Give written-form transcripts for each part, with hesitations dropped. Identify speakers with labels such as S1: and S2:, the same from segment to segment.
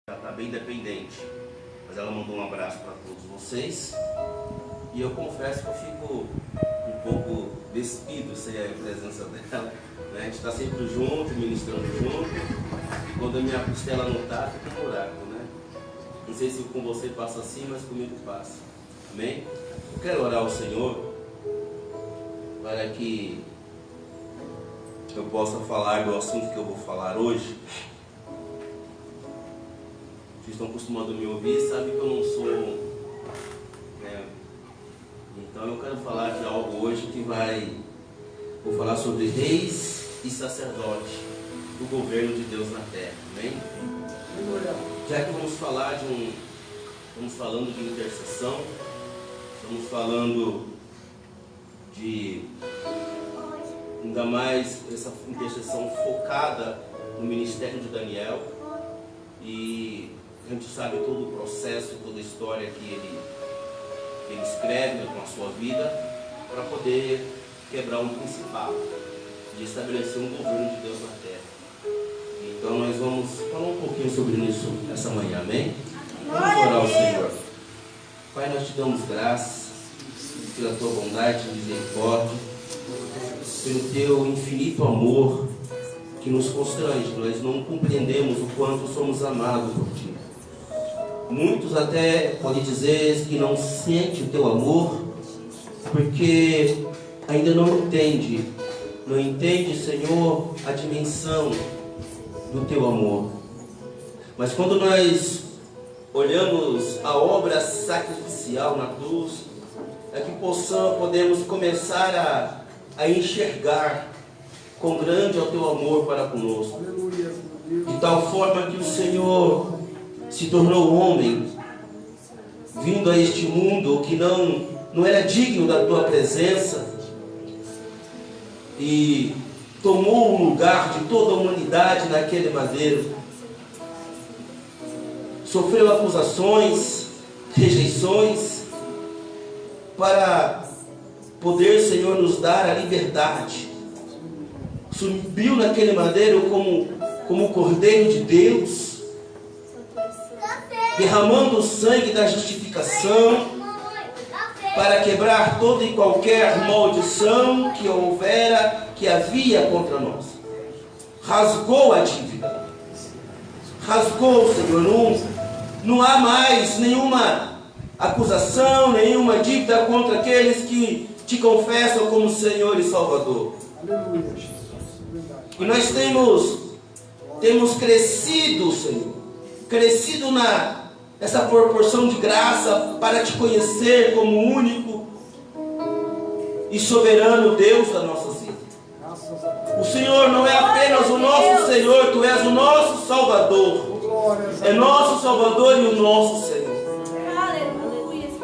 S1: Ela está bem dependente, mas ela mandou um abraço para todos vocês. E eu confesso que eu fico um pouco despido sem a presença dela, né? A gente está sempre junto, ministrando junto. E quando a minha costela não está, fica um buraco, né? Não sei se com você passa assim, mas comigo passa. Amém? Eu quero orar ao Senhor para que eu possa falar do assunto que eu vou falar hoje. Vocês estão acostumados a me ouvir, sabem que eu não sou, né? Então eu quero falar de algo hoje que vou falar sobre reis e sacerdotes do governo de Deus na terra, amém? Já que vamos falando de intercessão, estamos falando de ainda mais essa intercessão focada no ministério de Daniel, e a gente sabe todo o processo, toda a história que ele escreve com a sua vida para poder quebrar um principado e estabelecer um governo de Deus na terra. Então nós vamos falar um pouquinho sobre isso essa manhã, amém? Vamos orar ao Senhor. Pai, nós te damos graças pela tua bondade e misericórdia, pelo teu infinito amor que nos constrange. Nós não compreendemos o quanto somos amados por ti. Muitos até podem dizer que não sentem o teu amor porque ainda não entende, Senhor, a dimensão do teu amor. Mas quando nós olhamos a obra sacrificial na cruz, é que podemos começar a enxergar quão grande é o teu amor para conosco. De tal forma que o Senhor se tornou homem, vindo a este mundo que não era digno da tua presença, e tomou o lugar de toda a humanidade naquele madeiro. Sofreu acusações, rejeições, para poder, Senhor, nos dar a liberdade. Subiu naquele madeiro como o Cordeiro de Deus, derramando o sangue da justificação para quebrar toda e qualquer maldição que havia contra nós. Rasgou a dívida. Rasgou, Senhor. Não há mais nenhuma acusação, nenhuma dívida contra aqueles que te confessam como Senhor e Salvador. E nós temos crescido, Senhor, crescido nessa proporção de graça para te conhecer como único e soberano Deus da nossa vida. O Senhor não é apenas o nosso Senhor, Tu és o nosso Salvador. É nosso Salvador e o nosso Senhor.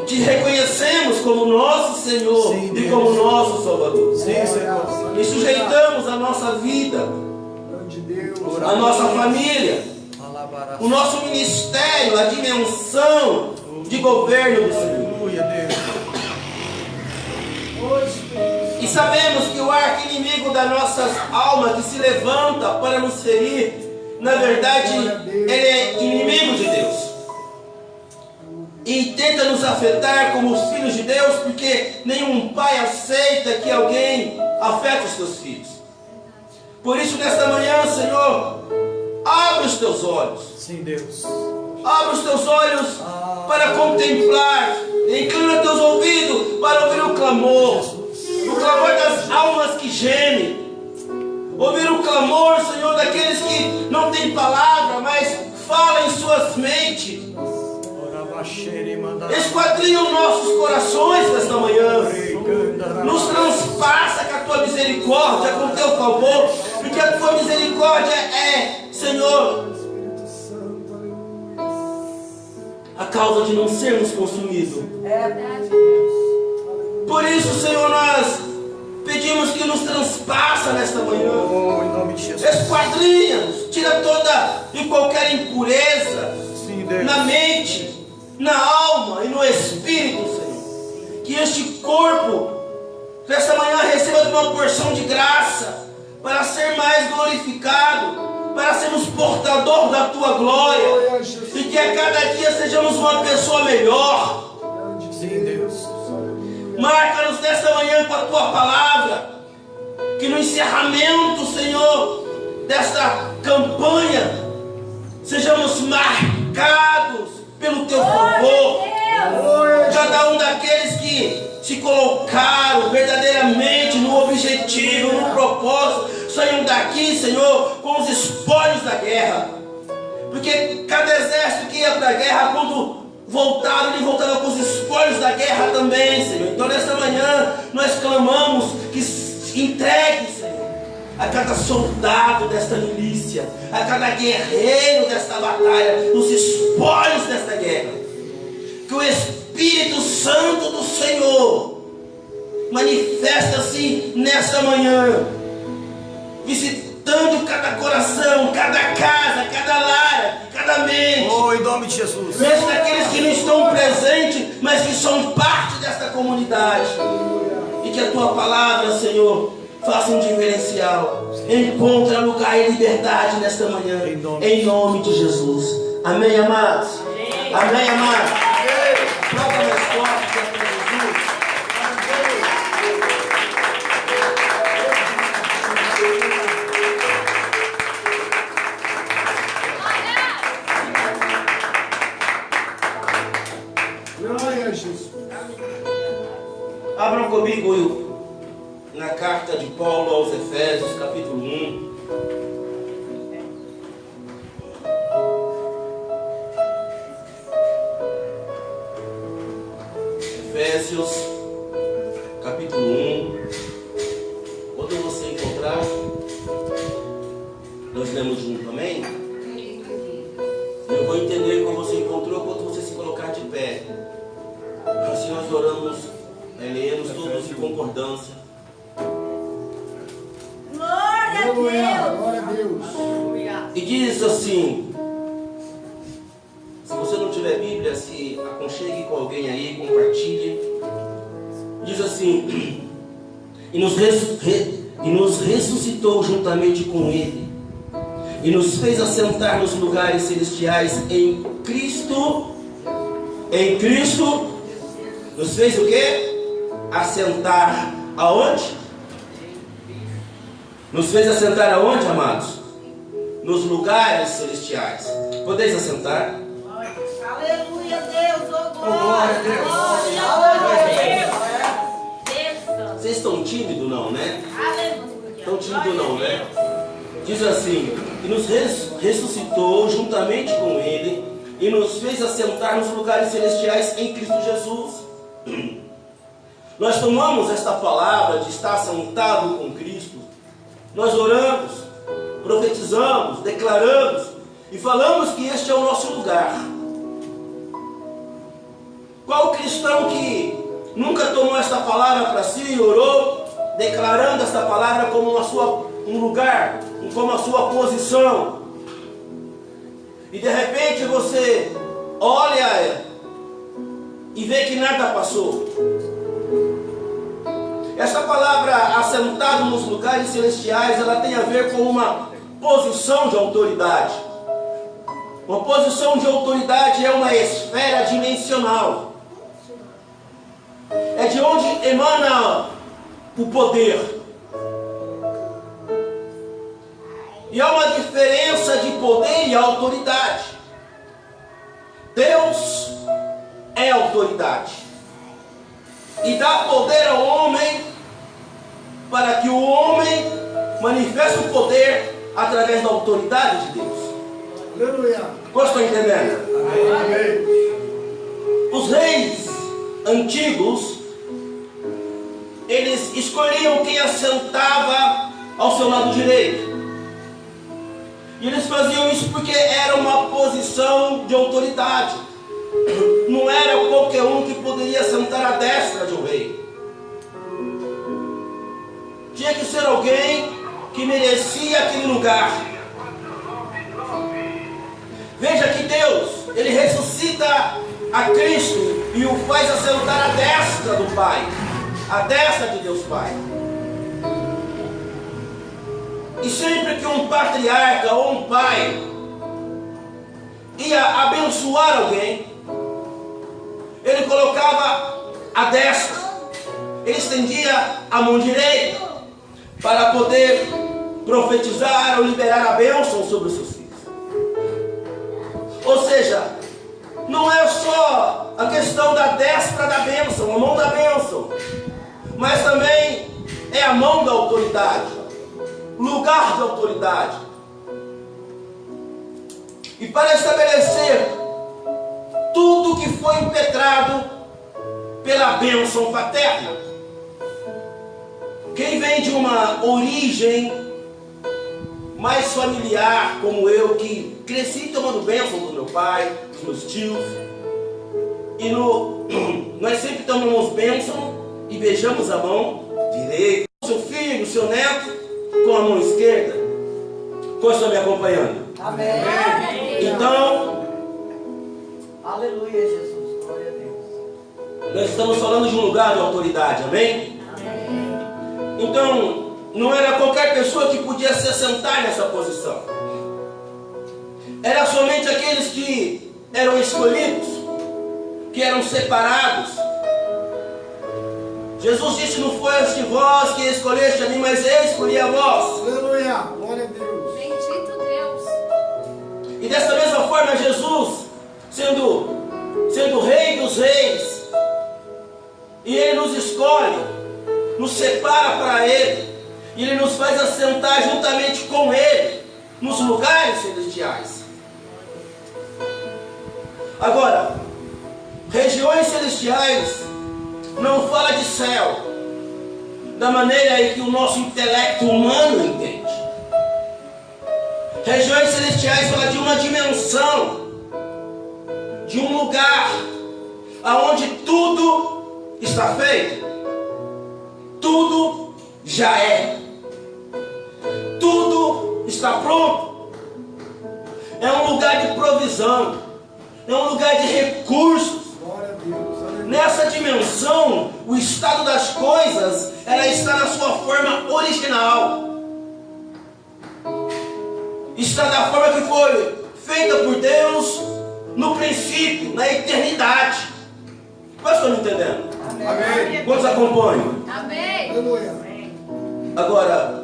S1: Te reconhecemos como nosso Senhor e como nosso Salvador. E sujeitamos a nossa vida, a nossa família, o nosso ministério, a dimensão de governo do Senhor. E sabemos que o arqui-inimigo das nossas almas que se levanta para nos ferir, na verdade, ele é inimigo de Deus. E tenta nos afetar como os filhos de Deus, porque nenhum pai aceita que alguém afete os seus filhos. Por isso, nesta manhã, Senhor, abre os teus olhos.
S2: Sim, Deus.
S1: Abre os teus olhos para contemplar. Inclina teus ouvidos para ouvir o clamor das almas que gemem. Ouvir o clamor, Senhor, daqueles que não têm palavra, mas falam em suas mentes. Esquadrinham nossos corações nesta manhã. Nos transpassa com a tua misericórdia, com o teu favor, porque a tua misericórdia é, Senhor, a causa de não sermos consumidos. Por isso, Senhor, nós pedimos que nos transpassa nesta manhã. Esquadrinha-nos, tira toda e qualquer impureza na mente, na alma e no espírito, Senhor. Que este corpo, nesta manhã, receba uma porção de graça para ser mais glorificado, para sermos portador da tua glória, e que a cada dia sejamos uma pessoa melhor.
S2: Sim, Deus.
S1: Marca-nos nesta manhã com a tua palavra, que no encerramento, Senhor, desta campanha, sejamos marcados pelo teu favor. Cada um daqueles que se colocaram verdadeiramente no objetivo, no propósito, saiam daqui, Senhor, com os espólios da guerra. Porque cada exército que ia para a guerra, quando voltaram, ele voltava com os espólios da guerra também, Senhor. Então nesta manhã nós clamamos que entregue, Senhor, a cada soldado desta milícia, a cada guerreiro desta batalha, os espólios desta guerra. Que o Espírito Santo do Senhor manifesta-se nesta manhã, visitando cada coração, cada casa, cada lar, cada mente.
S2: Oh, em nome de Jesus.
S1: Mesmo daqueles que não estão presentes, mas que são parte desta comunidade. E que a tua palavra, Senhor, faça um diferencial. Encontra lugar e liberdade nesta manhã. Em nome de Jesus. Amém, amados? Amém, amados? Aplauda mais forte para Jesus. Abram comigo na carta de Paulo aos Efésios, capítulo 1. Efésios, capítulo 1. Quando você encontrar, nós lemos junto, amém? Eu vou entender como você encontrou quando você se colocar de pé. Assim nós oramos, lemos todos em concordância.
S3: Glória a Deus.
S1: E diz assim: se você não tiver Bíblia, se aconchegue com alguém aí, compartilhe. Diz assim: e nos ressuscitou juntamente com Ele, e nos fez assentar nos lugares celestiais em Cristo. Em Cristo nos fez o quê? Assentar aonde? Nos fez assentar aonde, amados? Nos lugares celestiais. Podeis assentar?
S3: Aleluia, Deus, oh
S2: glória a Deus.
S3: Glória a Deus.
S1: Vocês estão tímidos não, né?
S3: Aleluia.
S1: Estão tímidos não, né? Diz assim: e nos ressuscitou juntamente com Ele, e nos fez assentar nos lugares celestiais em Cristo Jesus. Nós tomamos esta palavra de estar assentado com Cristo. Nós oramos, profetizamos, declaramos e falamos que este é o nosso lugar. Qual cristão que nunca tomou esta palavra para si e orou, declarando esta palavra como um lugar, como a sua posição? E de repente você olha e vê que nada passou. Essa palavra assentado nos lugares celestiais, ela tem a ver com uma posição de autoridade. Uma posição de autoridade é uma esfera dimensional. É de onde emana o poder. E há uma diferença de poder e autoridade. Deus é autoridade e dá poder ao homem para que o homem manifeste o poder através da autoridade de Deus.
S2: Aleluia.
S1: Quantos estão entendendo?
S2: Amém.
S1: Os reis antigos, eles escolhiam quem assentava ao seu lado direito. E eles faziam isso porque era uma posição de autoridade. Não era qualquer um que poderia sentar à destra de um rei. Tinha que ser alguém que merecia aquele lugar. Veja que Deus, Ele ressuscita a Cristo e o faz assentar à destra do Pai, à destra de Deus Pai. E sempre que um patriarca ou um pai ia abençoar alguém, ele colocava a destra, ele estendia a mão direita para poder profetizar ou liberar a bênção sobre os seus filhos. Ou seja, não é só a questão da destra da bênção, a mão da bênção, mas também é a mão da autoridade, lugar de autoridade. E para estabelecer tudo que foi impetrado pela bênção paterna, quem vem de uma origem mais familiar, como eu, que cresci tomando bênção do meu pai, dos meus tios, e nós sempre tomamos bênção e beijamos a mão direita, seu filho, seu neto, com a mão esquerda. Quantos estão me acompanhando?
S4: Amém.
S1: Então,
S4: aleluia, Jesus. Glória a Deus.
S1: nós estamos falando de um lugar de autoridade, amém? Então, não era qualquer pessoa que podia se assentar nessa posição. Era somente aqueles que eram escolhidos, que eram separados. Jesus disse: não foste vós que escolheste a mim, mas eu escolhi a vós.
S2: Aleluia. Glória a Deus.
S3: Bendito Deus.
S1: E dessa mesma forma, Jesus, sendo Rei dos Reis, e Ele nos escolhe, nos separa para Ele, e Ele nos faz assentar juntamente com Ele nos lugares celestiais. Agora, regiões celestiais não fala de céu da maneira em que o nosso intelecto humano entende. Regiões celestiais fala de uma dimensão, de um lugar aonde tudo está feito, tudo já é, tudo está pronto. É um lugar de provisão, é um lugar de recursos.
S2: Glória a Deus. Aleluia.
S1: Nessa dimensão, o estado das coisas, ela está na sua forma original. Está da forma que foi feita por Deus no princípio, na eternidade. Vocês estão me entendendo?
S2: Amém.
S1: Quantos acompanham?
S3: Amém.
S2: Aleluia.
S1: Agora,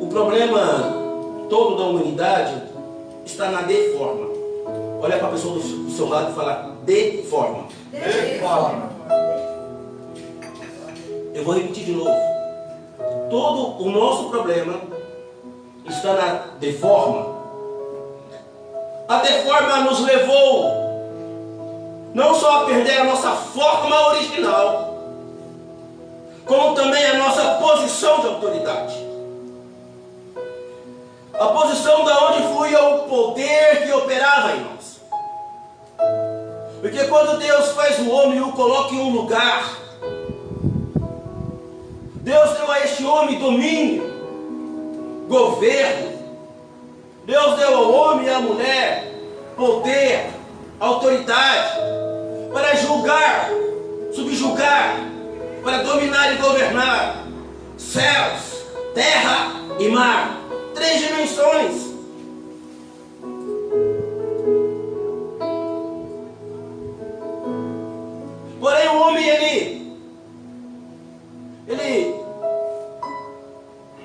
S1: o problema todo da humanidade está na deforma. Olha para a pessoa do seu lado e fala: deforma.
S2: Deforma.
S1: Eu vou repetir de novo. Todo o nosso problema está na deforma. A deforma nos levou não só a perder a nossa forma original, como também a nossa posição de autoridade. A posição da onde fluía o poder que operava em nós. Porque quando Deus faz o homem e o coloca em um lugar, Deus deu a este homem domínio, governo. Deus deu ao homem e à mulher poder, autoridade, para julgar, subjugar, para dominar e governar céus, terra e mar. 3 dimensões. Porém o homem ele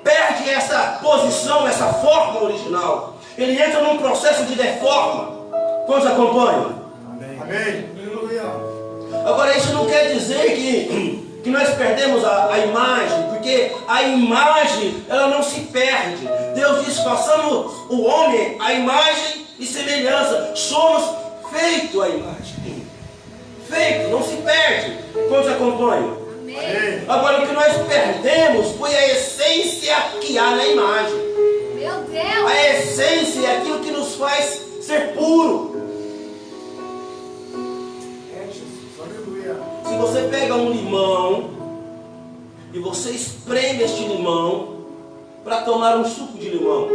S1: perde essa posição, essa forma original. Ele entra num processo de deforma. Quantos acompanham?
S2: Amém. Amém. Aleluia.
S1: Agora isso não quer dizer que nós perdemos a imagem, porque a imagem ela não se perde. Deus diz: façamos o homem a imagem e semelhança. Somos feito a imagem. Feito, não se perde. Quantos acompanham?
S2: Amém.
S1: Agora o que nós perdemos foi a essência que há na imagem.
S3: Meu Deus.
S1: A essência é aquilo que nos faz ser puro.
S2: É Jesus. Aleluia.
S1: Se você pega um limão e você espreme este limão para tomar um suco de limão,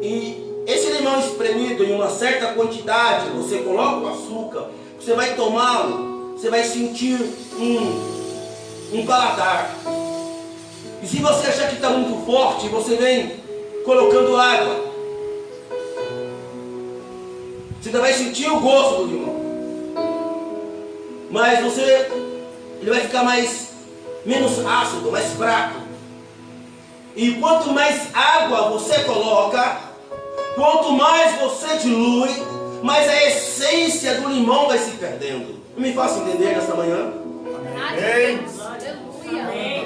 S1: e esse limão espremido em uma certa quantidade, você coloca o açúcar, você vai tomá-lo, você vai sentir um paladar. E se você achar que está muito forte, você vem colocando água. Você ainda vai sentir o gosto do limão. Mas ele vai ficar menos ácido, mais fraco. E quanto mais água você coloca, quanto mais você dilui, mais a essência do limão vai se perdendo. Não me faça entender nessa manhã?
S2: Amém.
S3: Aleluia.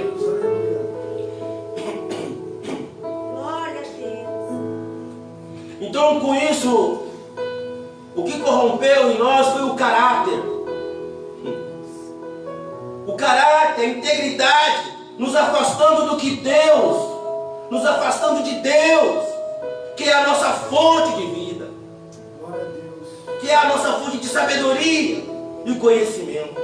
S5: Glória a Deus.
S1: Então, com isso, o que corrompeu em nós foi o caráter. O caráter, a integridade, nos afastando do que Deus, nos afastando de Deus, que é a nossa fonte de vida,
S2: Glória a Deus.
S1: que é a nossa fonte de sabedoria e conhecimento.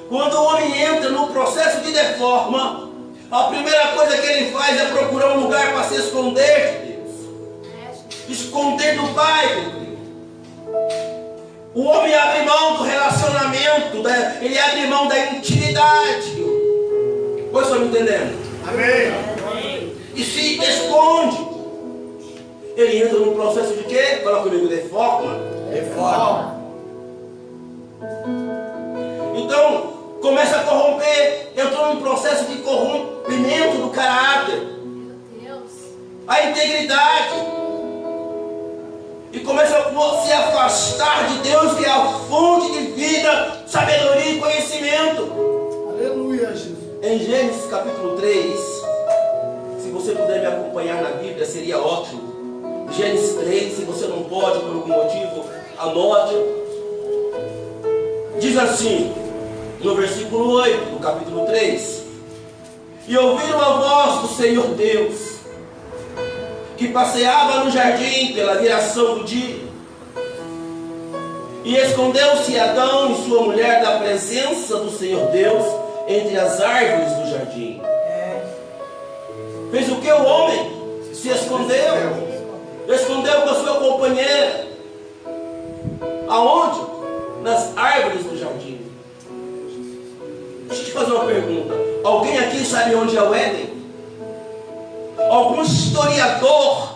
S1: Quando o homem entra no processo de deforma, a primeira coisa que ele faz é procurar um lugar para se esconder de Deus, esconder do Pai, meu Deus. O homem abre mão do relacionamento, ele abre mão da intimidade. Vocês estão me entendendo?
S2: Amém.
S1: E se esconde. Ele entra num processo de quê? Fala comigo, deforma.
S2: Reforma.
S1: Então, começa a corromper. Entrou num processo de corrompimento do caráter,
S3: Meu Deus.
S1: a integridade. E começa a se afastar de Deus, que é a fonte de vida, sabedoria e conhecimento.
S2: Aleluia, Jesus.
S1: Em Gênesis capítulo 3, se você puder me acompanhar na Bíblia, seria ótimo. Gênesis 3, se você não pode por algum motivo, anote. Diz assim, no versículo 8 do capítulo 3: E ouviram a voz do Senhor Deus, que passeava no jardim pela viração do dia. E escondeu-se Adão e sua mulher da presença do Senhor Deus entre as árvores do jardim. Fez o que o homem? Se escondeu. Escondeu com a sua companheira. Aonde? Nas árvores do jardim. Deixa eu te fazer uma pergunta. Alguém aqui sabe onde é o Éden? Algum historiador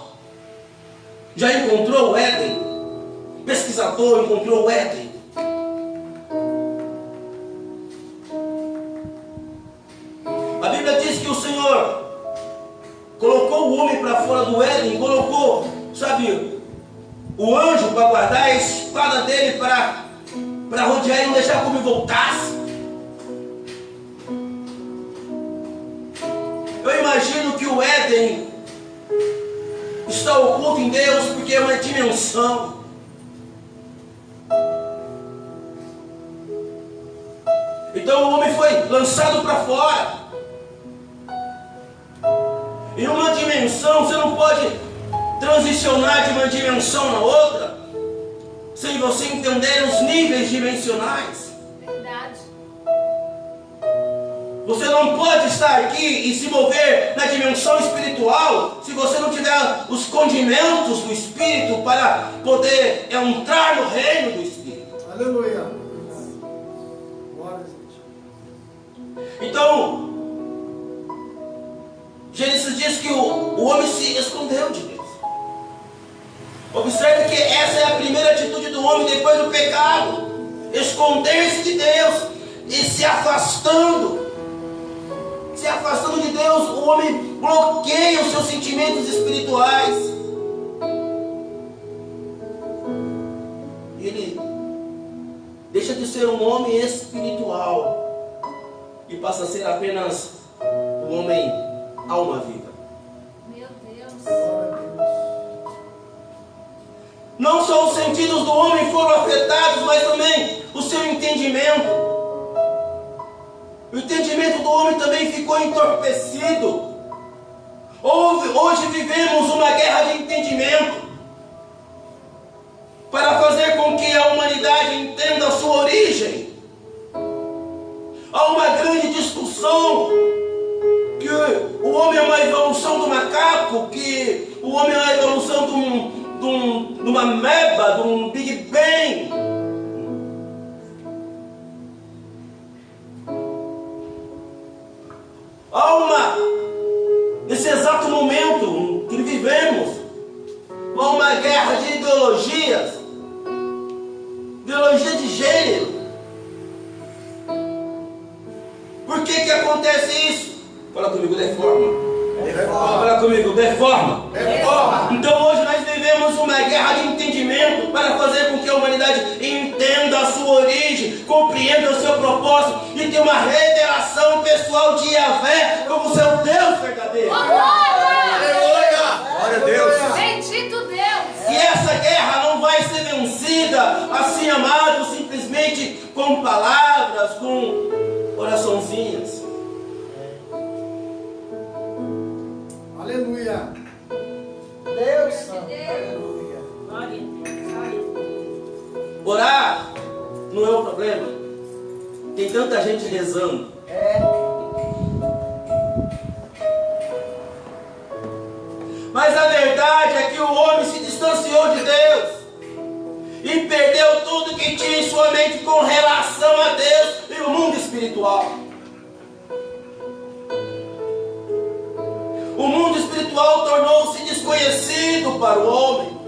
S1: já encontrou o Éden? Pesquisador encontrou o Éden? A Bíblia diz que o Senhor colocou o homem para fora do Éden, colocou, sabe, o anjo para guardar a espada dele para rodear e não deixar que o homem voltasse. Eu imagino que o Éden está oculto em Deus porque é uma dimensão. Então o homem foi lançado para fora. Em uma dimensão, você não pode transicionar de uma dimensão na outra sem você entender os níveis dimensionais.
S3: Verdade.
S1: Você não pode estar aqui e se mover na dimensão espiritual se você não tiver os condimentos do Espírito para poder entrar no reino do Espírito.
S2: Aleluia. Glória a Deus.
S1: Então, Gênesis diz que o homem se escondeu de Deus. Observe que essa é a primeira atitude do homem depois do pecado: esconder-se de Deus e se afastando. Se afastando de Deus, o homem bloqueia os seus sentimentos espirituais. Ele deixa de ser um homem espiritual e passa a ser apenas um homem alma viva.
S3: Meu Deus.
S2: Glória a Deus.
S1: Não só os sentidos do homem foram afetados, mas também o seu entendimento. O entendimento do homem também ficou entorpecido. Hoje vivemos uma guerra de entendimento para fazer com que a humanidade entenda a sua origem. Há uma grande discussão que o homem é uma evolução do macaco, que o homem é uma evolução de uma ameba, de um Big Bang. Nesse exato momento que vivemos, há uma guerra de ideologia ideologia de gênero. Por que acontece isso? Fala comigo, deforma. Fala comigo, deforma. Então hoje nós vivemos uma guerra de entendimento para fazer com que a humanidade entenda a sua origem, compreenda o seu propósito e tenha uma revelação pessoal de Yahvé como seu Deus verdadeiro.
S5: Glória a Deus.
S3: Bendito Deus.
S1: E essa guerra não vai ser vencida assim, amados, simplesmente com palavras, com oraçãozinhas.
S2: Aleluia.
S4: Deus Santo. Aleluia.
S1: Orar não é um problema. Tem tanta gente rezando. Mas a verdade é que o homem se distanciou de Deus e perdeu tudo que tinha em sua mente com relação a Deus e o mundo espiritual. O mundo espiritual tornou-se desconhecido para o homem.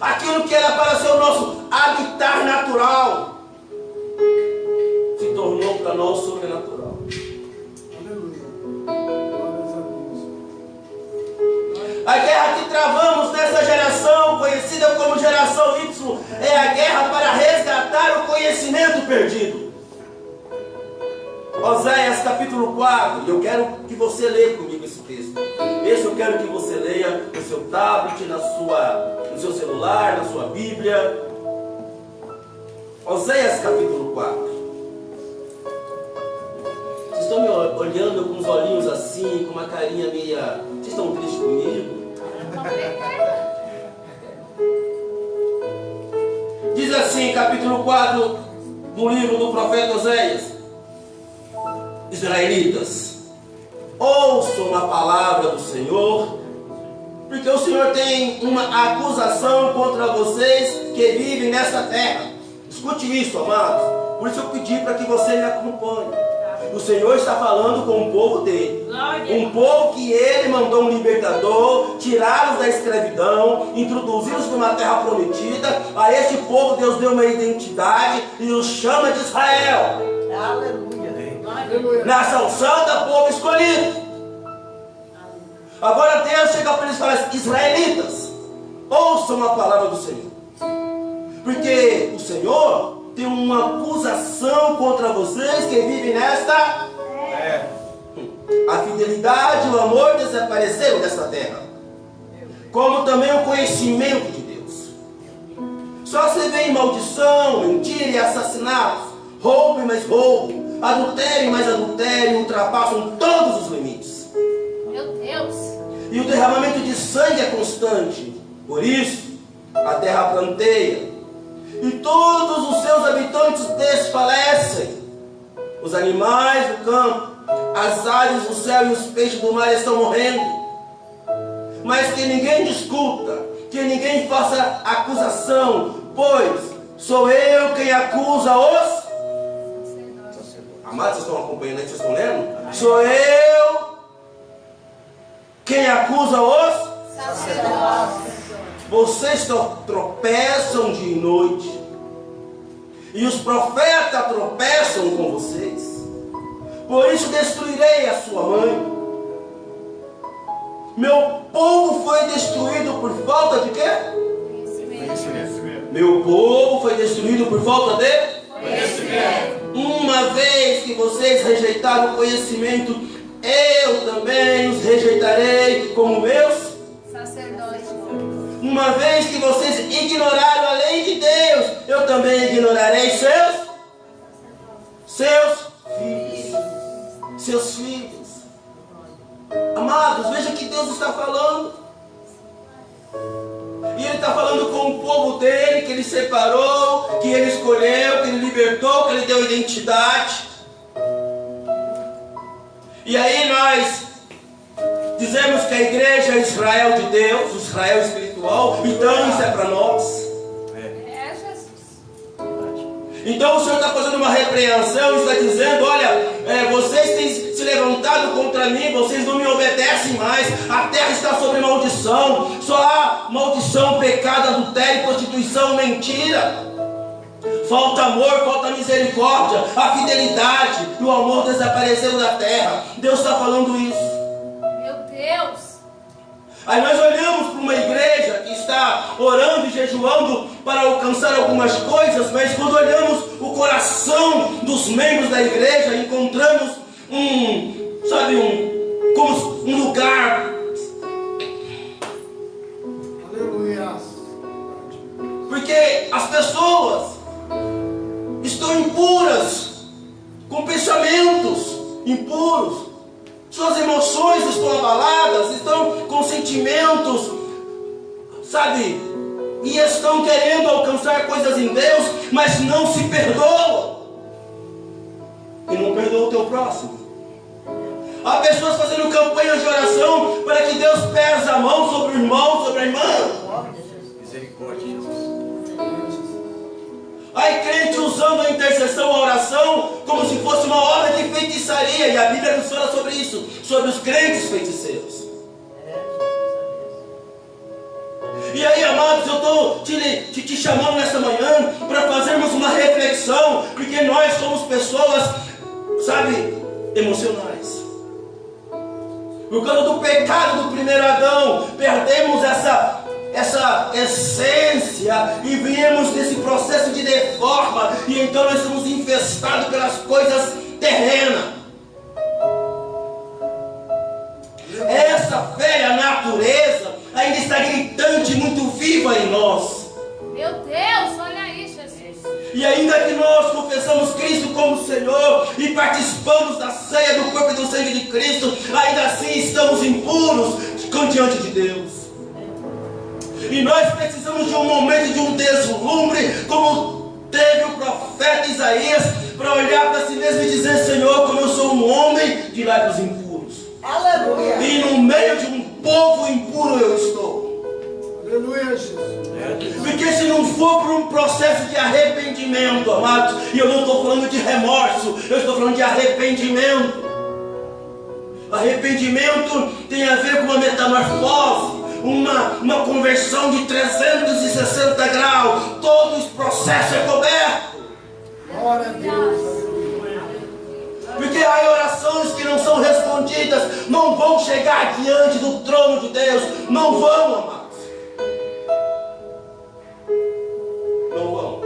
S1: Aquilo que era para ser o nosso habitat natural se tornou para nós sobrenatural.
S2: Aleluia. Glórias a Deus.
S1: A guerra que travamos nessa geração, conhecida como geração Y, é a guerra para resgatar o conhecimento perdido. Oséias capítulo 4, eu quero que você leia comigo esse texto. Esse eu quero que você leia no seu tablet, no seu celular, na sua Bíblia. Oséias capítulo 4. Vocês estão me olhando com os olhinhos assim, com uma carinha meia... Vocês estão tristes comigo? Diz assim, capítulo 4 do livro do profeta Oséias: Israelitas, ouçam a palavra do Senhor, porque o Senhor tem uma acusação contra vocês que vivem nesta terra. Escute isso, amados. Por isso eu pedi para que você me acompanhe. O Senhor está falando com o povo dele. Um povo que ele mandou um libertador, tirá-los da escravidão, introduzi-los numa terra prometida. A este povo Deus deu uma identidade e os chama de Israel.
S4: Aleluia.
S1: Nação santa, povo escolhido. Agora Deus chega para eles e fala: Israelitas, ouçam a palavra do Senhor, porque o Senhor tem uma acusação contra vocês que vivem nesta terra. A fidelidade e o amor desapareceram desta terra, como também o conhecimento de Deus. Só se vê em maldição, mentira e assassinatos, roubo e mais roubo, adultério e mais adultério, ultrapassam todos os limites.
S3: Meu Deus.
S1: E o derramamento de sangue é constante. Por isso, a terra planteia, e todos os seus habitantes desfalecem. Os animais do campo, as aves do céu e os peixes do mar estão morrendo. Mas que ninguém discuta, que ninguém faça acusação, pois sou eu quem acusa os... Amados, vocês estão acompanhando aí, vocês estão lendo? Sou eu quem acusa os... Vocês tropeçam de noite, e os profetas tropeçam com vocês. Por isso destruirei a sua mãe. Meu povo foi destruído por falta de quê?
S3: Conhecimento.
S1: Meu povo foi destruído por falta de...
S3: Conhecimento.
S1: Uma vez que vocês rejeitaram o conhecimento, eu também os rejeitarei como meus
S3: Sacerdote.
S1: Uma vez que vocês ignoraram a lei de Deus, eu também ignorarei seus filhos. Seus filhos. Amados, veja que Deus está falando. E Ele está falando com o povo dele, que Ele separou, que Ele escolheu, que Ele libertou, que Ele deu identidade. E aí nós dizemos que a igreja é Israel de Deus, Israel espiritual, então isso é para nós.
S3: É Jesus.
S1: Então o Senhor está fazendo uma repreensão e está dizendo: olha, vocês têm se levantado contra mim, vocês não me obedecem mais, a terra está sobre maldição, só há maldição, pecado, adultério, prostituição, mentira. Falta amor, falta misericórdia, a fidelidade e o amor desapareceram da terra. Deus está falando isso.
S3: Meu Deus.
S1: Aí nós olhamos para uma igreja que está orando e jejuando para alcançar algumas coisas, mas quando olhamos o coração dos membros da igreja, encontramos como um lugar.
S2: Aleluia.
S1: Porque as pessoas estão impuras, com pensamentos impuros. Suas emoções estão abaladas, estão com sentimentos, sabe? E estão querendo alcançar coisas em Deus, mas não se perdoam. E não perdoa o teu próximo. Há pessoas fazendo campanhas de oração para que Deus pese a mão sobre o irmão, sobre a irmã.
S5: Misericórdia, Jesus.
S1: Aí crente usando a intercessão, a oração, como se fosse uma obra de feitiçaria. E a Bíblia nos fala sobre isso, sobre os crentes feiticeiros. E aí, amados, eu estou te chamando nessa manhã para fazermos uma reflexão, porque nós somos pessoas, sabe, emocionais. Por causa do pecado do primeiro Adão, perdemos essa essência e viemos nesse processo de deforma, e então nós somos infestados pelas coisas terrenas. Essa velha natureza ainda está gritante, muito viva em nós.
S3: Meu Deus, olha aí, Jesus.
S1: E ainda que nós confessamos Cristo como Senhor e participamos da ceia do corpo e do sangue de Cristo, ainda assim estamos impuros diante de Deus. E nós precisamos de um momento, de um deslumbre, como teve o profeta Isaías, para olhar para si mesmo e dizer: Senhor, como eu sou um homem de lábios impuros.
S4: Aleluia.
S1: E no meio de um povo impuro eu estou.
S2: Aleluia, Jesus.
S1: Porque se não for por um processo de arrependimento, amados, e eu não estou falando de remorso, eu estou falando de arrependimento. Arrependimento tem a ver com uma metamorfose, uma conversão de 360 graus. Todo esse processo é coberto.
S2: Glória a Deus.
S1: Porque há orações que não são respondidas, não vão chegar diante do trono de Deus. Não vão, amados. Não vão.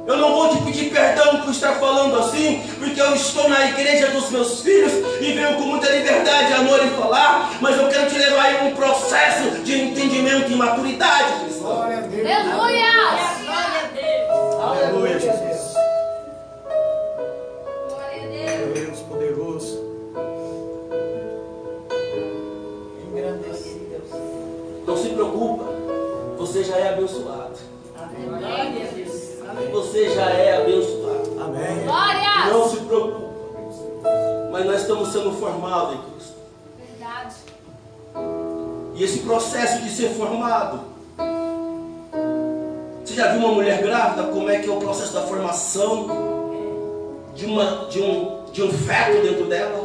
S1: Eu não vou te pedir perdão por estar falando assim, porque eu estou na igreja dos meus filhos e venho com muita liberdade, amor em falar, mas eu quero te levar em um processo de entendimento e maturidade cristã.
S2: Glória a Deus.
S3: Aleluia.
S5: Aleluia, Jesus.
S3: Glória a Deus.
S5: Deus poderoso.
S4: Engrandecido.
S1: Não se preocupa, você já é abençoado. Você já é abençoado.
S5: Amém.
S3: Glória.
S1: Não se preocupa, mas nós estamos sendo formados em Cristo.
S3: Verdade.
S1: E esse processo de ser formado, você já viu uma mulher grávida, como é que é o processo da formação de um feto dentro dela?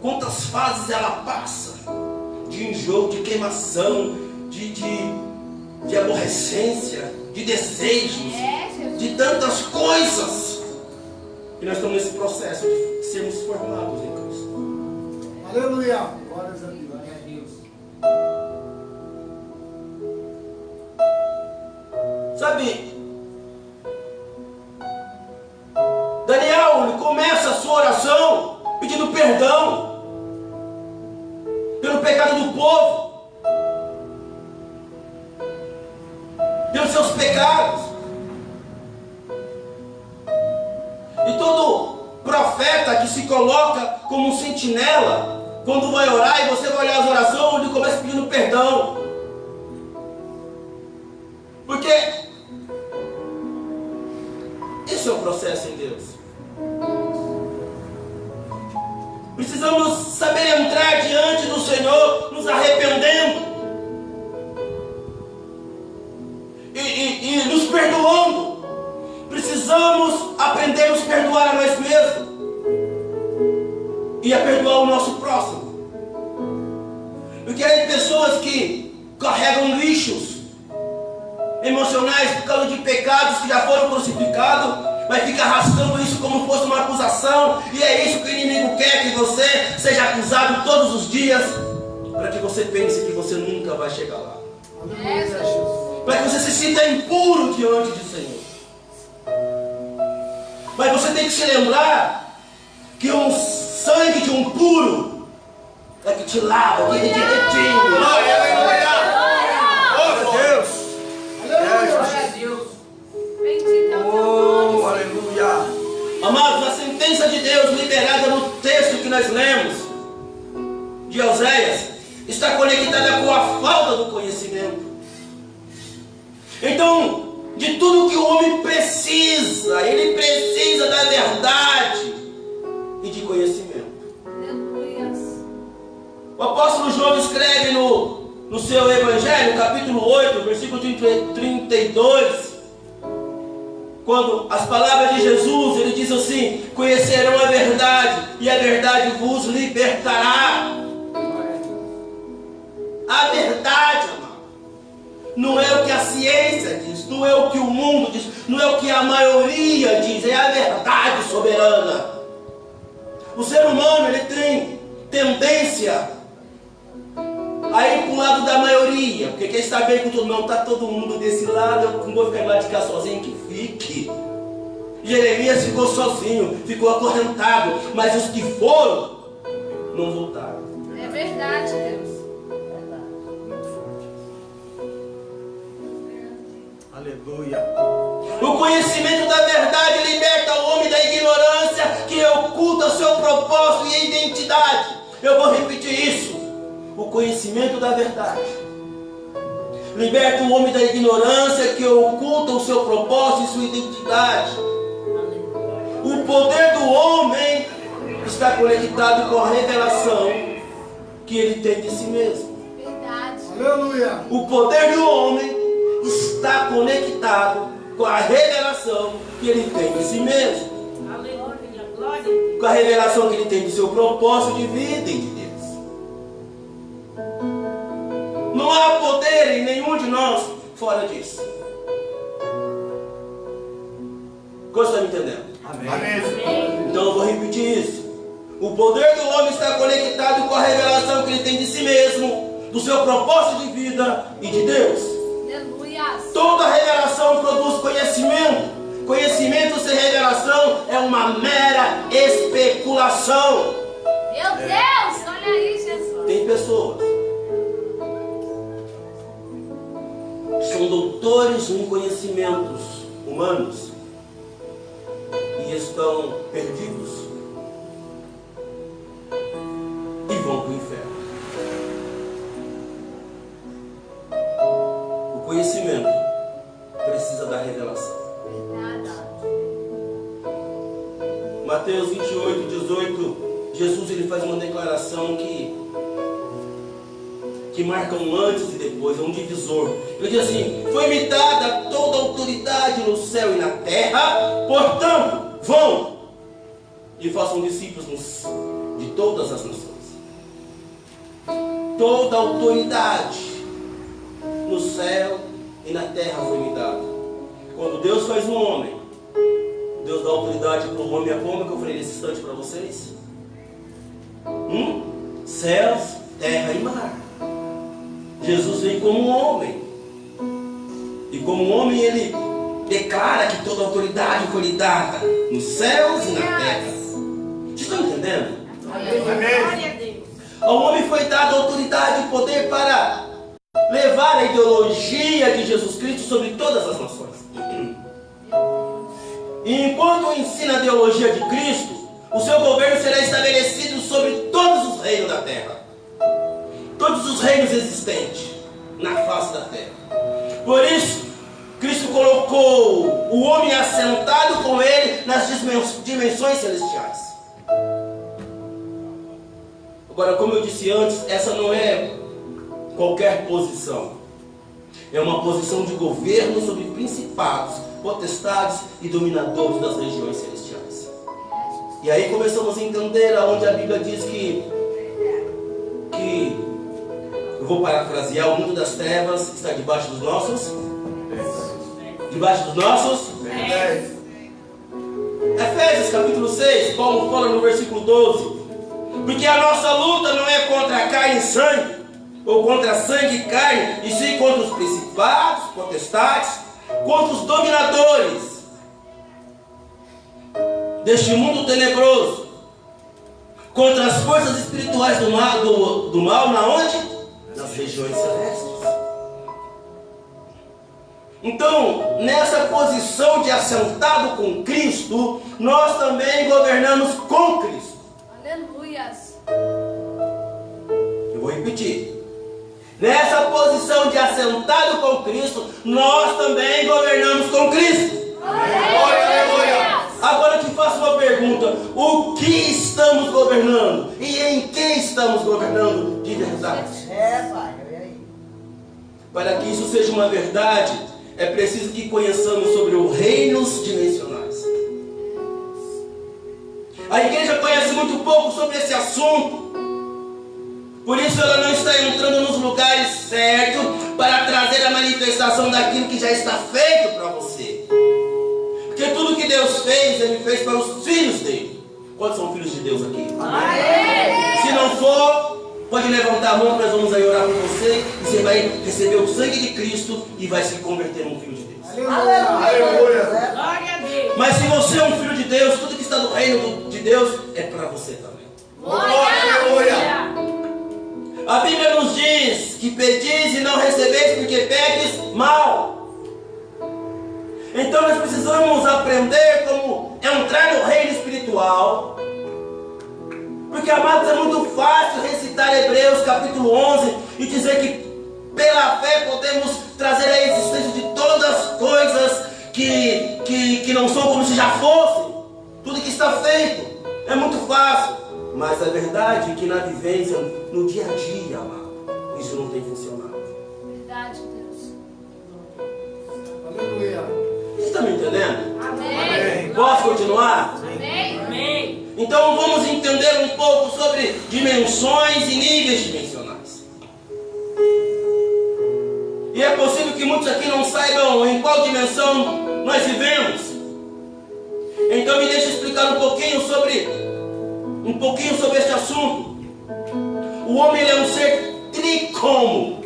S1: Quantas fases ela passa de enjoo, de queimação, de aborrecência, de desejos, de tantas coisas. E nós estamos nesse processo de sermos formados em Cristo.
S2: Aleluia. Glória a Deus.
S1: Sabe, Daniel, ele começa a sua oração pedindo perdão pelo pecado do povo, pelos seus pecados. E todo profeta que se coloca como um sentinela, quando vai orar e você vai olhar as orações, ele começa pedindo perdão. Porque esse é o processo em Deus. Precisamos saber entrar diante do Senhor, nos arrependendo e nos perdoando. Precisamos Porque há pessoas que carregam lixos emocionais por causa de pecados que já foram crucificados, mas fica arrastando isso como fosse uma acusação, e é isso que o inimigo quer, que você seja acusado todos os dias, para que você pense que você nunca vai chegar lá, para que você se sinta impuro diante do Senhor. Mas você tem que se lembrar que o sangue de um puro é que te lava, que te redime.
S5: Glória a Deus.
S4: Glória a Deus.
S3: Bendito é o teu
S5: Oh,
S3: nome.
S5: aleluia.
S1: Amados, a sentença de Deus liberada no texto que nós lemos de Oséias está conectada com a falta do conhecimento. Então, de tudo que o homem precisa, ele precisa da verdade e de conhecimento.
S3: Aleluia.
S1: O apóstolo João escreve no seu Evangelho, capítulo 8, versículo 32, quando as palavras de Jesus, ele diz assim: conhecerão a verdade, e a verdade vos libertará. A verdade, amado, não é o que a ciência diz, não é o que o mundo diz, não é o que a maioria diz, é a verdade soberana. O ser humano, ele tem tendência a ir para o lado da maioria, porque quer estar bem com todo mundo, está todo mundo desse lado, eu não vou ficar lá de cá sozinho, que fique. Jeremias ficou sozinho, ficou acorrentado, mas os que foram, não voltaram.
S3: É verdade, Deus.
S5: Aleluia.
S1: O conhecimento da verdade liberta o homem da ignorância que oculta seu propósito e identidade. Eu vou repetir isso. O conhecimento da verdade liberta o homem da ignorância que oculta o seu propósito e sua identidade. O poder do homem está conectado com a revelação que ele tem de si mesmo.
S3: Verdade.
S2: Aleluia.
S1: O poder do homem está conectado com a revelação que ele tem de si mesmo.
S4: Aleluia. Glória a Deus.
S1: Com a revelação que ele tem do seu propósito de vida em Deus. Não há poder em nenhum de nós fora disso. Você está me entendendo?
S5: Amém.
S1: Então eu vou repetir isso. O poder do homem está conectado com a revelação que ele tem de si mesmo, do seu propósito de vida e de Deus.
S3: Aleluia.
S1: Toda revelação produz conhecimento. Conhecimento sem revelação é uma mera especulação.
S3: Meu Deus, olha aí, Jesus.
S1: Tem pessoas que são doutores em conhecimentos humanos e estão perdidos e vão para o inferno. O conhecimento precisa da revelação.
S3: Verdade.
S1: Mateus 28, 18, Jesus ele faz uma declaração que marca um antes e depois, é um divisor. Ele diz assim: foi-me dada toda a autoridade no céu e na terra, portanto, vão e façam discípulos de todas as nações. Toda a autoridade no céu e na terra foi-me dada. Quando Deus faz um homem, Deus dá autoridade para o homem, a como que eu falei nesse instante para vocês? Céus, terra e mar. Jesus vem como um homem. E como homem ele declara que toda autoridade foi lhe dada nos céus e na terra. Vocês estão entendendo?
S4: Glória a Deus.
S1: Ao homem foi dada autoridade e poder para levar a ideologia de Jesus Cristo sobre todas as nações. E enquanto ensina a ideologia de Cristo, o seu governo será estabelecido sobre todos os reinos da terra. Todos os reinos existentes na face da terra. Por isso, Cristo colocou o homem assentado com ele nas dimensões celestiais. Agora, como eu disse antes, essa não é qualquer posição. É uma posição de governo sobre principados, potestades e dominadores das regiões celestiais. E aí começamos a entender aonde a Bíblia diz que Eu vou parafrasear: o mundo das trevas está debaixo dos nossos? Debaixo dos nossos? Efésios capítulo 6, Paulo fala no versículo 12: porque a nossa luta não é contra carne e sangue, ou contra sangue e carne, e sim contra os principados, potestades, contra os dominadores deste mundo tenebroso, contra as forças espirituais do mal, na onde? Nas regiões celestes. Então, nessa posição de assentado com Cristo, nós também governamos com Cristo.
S3: Aleluias.
S1: Eu vou repetir. Nessa posição de assentado com Cristo, nós também governamos com Cristo.
S3: Aleluia.
S1: Agora eu te faço uma pergunta: o que estamos governando? E em que estamos governando de verdade?
S4: pai, olha aí.
S1: Para que isso seja uma verdade, é preciso que conheçamos sobre os reinos dimensionais. A igreja conhece muito pouco sobre esse assunto. Por isso ela não está entrando nos lugares certos para trazer a manifestação daquilo que já está feito para você. Porque tudo que Deus fez, Ele fez para os filhos dele. Quantos são filhos de Deus aqui?
S3: Amém.
S1: Se não for, pode levantar a mão que nós vamos aí orar por você. E você vai receber o sangue de Cristo e vai se converter num filho de Deus.
S2: Aleluia.
S4: Glória a Deus.
S1: Mas se você é um filho de Deus, tudo que está no reino de Deus é para você também.
S3: Glória.
S1: A Bíblia nos diz que pedis e não recebeis porque pedes mal. Então nós precisamos aprender como entrar no reino espiritual. Porque, amados, é muito fácil recitar Hebreus capítulo 11 e dizer que pela fé podemos trazer a existência de todas as coisas que não são como se já fossem. Tudo que está feito. É muito fácil. Mas a verdade é que na vivência, no dia a dia, amado, isso não tem funcionado.
S3: Verdade, Deus.
S2: Aleluia.
S1: Você está me entendendo?
S3: Amém.
S1: Posso continuar?
S3: Amém.
S4: Amém.
S1: Então vamos entender um pouco sobre dimensões e níveis dimensionais. E é possível que muitos aqui não saibam em qual dimensão nós vivemos. Então me deixa explicar um pouquinho sobre este assunto. O homem ele é um ser tricromo.